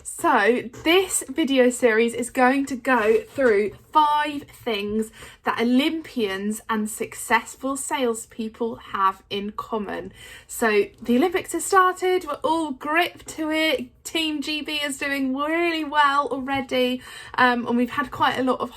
So this video series is going to go through 5 things that Olympians and successful salespeople have in common. So the Olympics have started, we're all gripped to it. Team GB is doing really well already, and we've had quite a lot of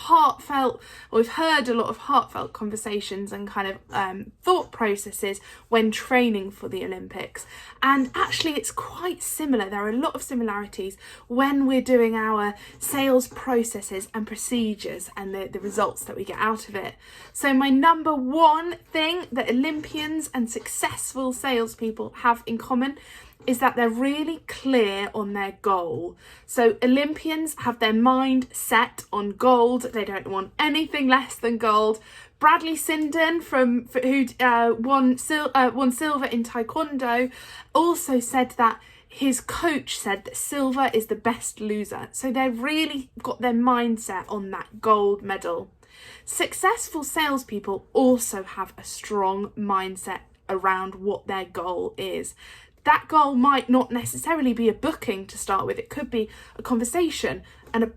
we've heard a lot of heartfelt conversations and kind of thought processes when training for the Olympics. And actually it's quite similar. There are a lot of similarities when we're doing our sales processes and procedures and the results that we get out of it. So my number 1 thing that Olympians and successful salespeople have in common is that they're really clear on their goal. So Olympians have their mind set on gold. They don't want anything less than gold. Bradley Sinden, who won silver in Taekwondo, also said that his coach said that silver is the best loser. So they've really got their mindset on that gold medal. Successful salespeople also have a strong mindset around what their goal is. That goal might not necessarily be a booking to start with. It could be a conversation, an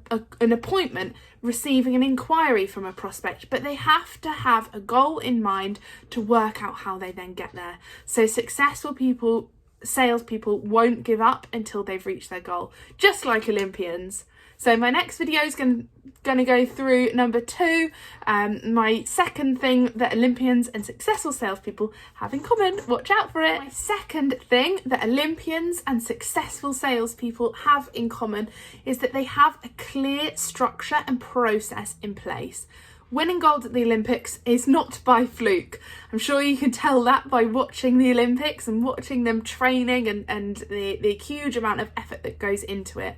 appointment, receiving an inquiry from a prospect, but they have to have a goal in mind to work out how they then get there. So successful salespeople won't give up until they've reached their goal, just like Olympians. So my next video is going to go through number 2, my second thing that Olympians and successful salespeople have in common. Watch out for it. My second thing that Olympians and successful salespeople have in common is that they have a clear structure and process in place. Winning gold at the Olympics is not by fluke. I'm sure you can tell that by watching the Olympics and watching them training and the huge amount of effort that goes into it.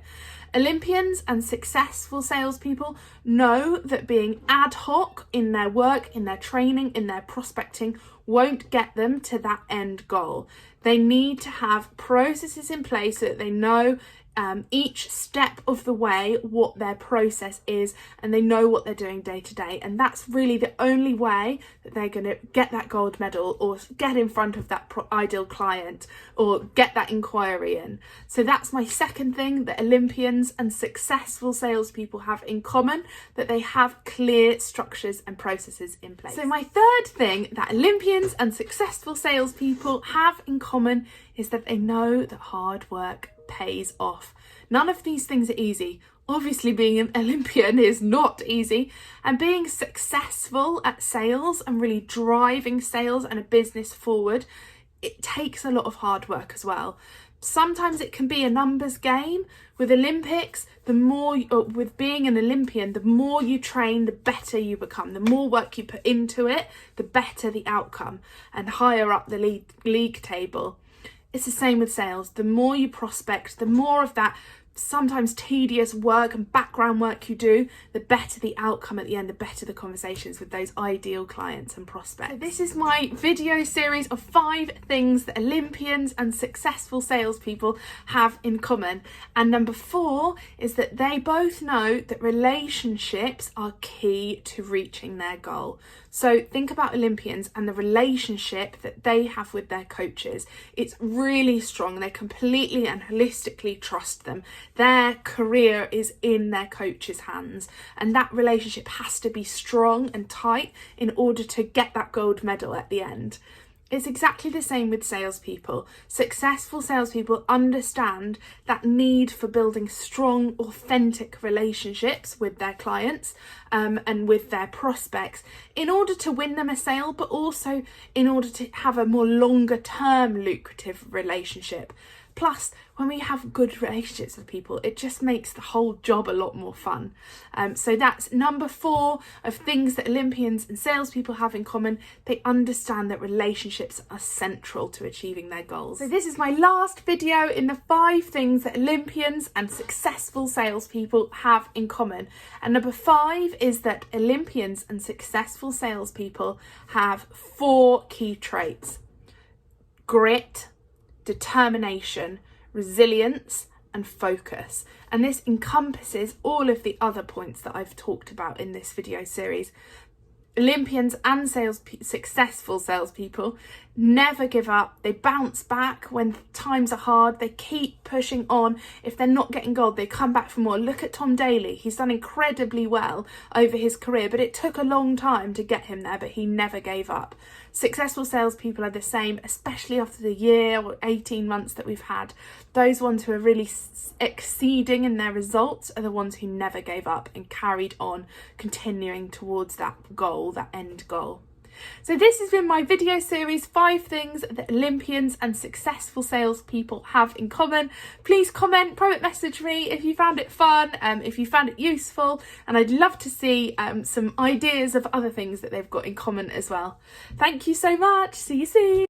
Olympians and successful salespeople know that being ad hoc in their work, in their training, in their prospecting won't get them to that end goal. They need to have processes in place so that they know each step of the way what their process is, and they know what they're doing day to day, and that's really the only way that they're going to get that gold medal or get in front of that ideal client or get that inquiry in. So that's my second thing that Olympians and successful salespeople have in common, that they have clear structures and processes in place. So my third thing that Olympians and successful salespeople have in common is that they know that hard work pays off. None of these things are easy. Obviously being an Olympian is not easy, and being successful at sales and really driving sales and a business forward, it takes a lot of hard work as well. Sometimes it can be a numbers game. With Olympics, with being an Olympian, the more you train, the better you become. The more work you put into it, the better the outcome and higher up the league table. It's the same with sales. The more you prospect, the more of that sometimes tedious work and background work you do, the better the outcome at the end, the better the conversations with those ideal clients and prospects. So this is my video series of 5 things that Olympians and successful salespeople have in common. And number 4 is that they both know that relationships are key to reaching their goal. So think about Olympians and the relationship that they have with their coaches. It's really strong. They completely and holistically trust them. Their career is in their coach's hands, and that relationship has to be strong and tight in order to get that gold medal at the end. It's exactly the same with salespeople. Successful salespeople understand that need for building strong, authentic relationships with their clients and with their prospects in order to win them a sale, but also in order to have a more longer term lucrative relationship. Plus, when we have good relationships with people, it just makes the whole job a lot more fun. So that's number 4 of things that Olympians and salespeople have in common. They understand that relationships are central to achieving their goals. So this is my last video in the 5 things that Olympians and successful salespeople have in common. And number 5 is that Olympians and successful salespeople have 4 key traits: grit, determination, resilience, and focus. And this encompasses all of the other points that I've talked about in this video series. Olympians and successful salespeople never give up. They bounce back when times are hard. They keep pushing on. If they're not getting gold, they come back for more. Look at Tom Daley. He's done incredibly well over his career, but it took a long time to get him there, but he never gave up. Successful salespeople are the same, especially after the year or 18 months that we've had. Those ones who are really exceeding in their results are the ones who never gave up and carried on, continuing towards that goal, that end goal. So this has been my video series, 5 things that Olympians and successful salespeople have in common. Please comment, private message me if you found it fun, if you found it useful, and I'd love to see some ideas of other things that they've got in common as well. Thank you so much. See you soon.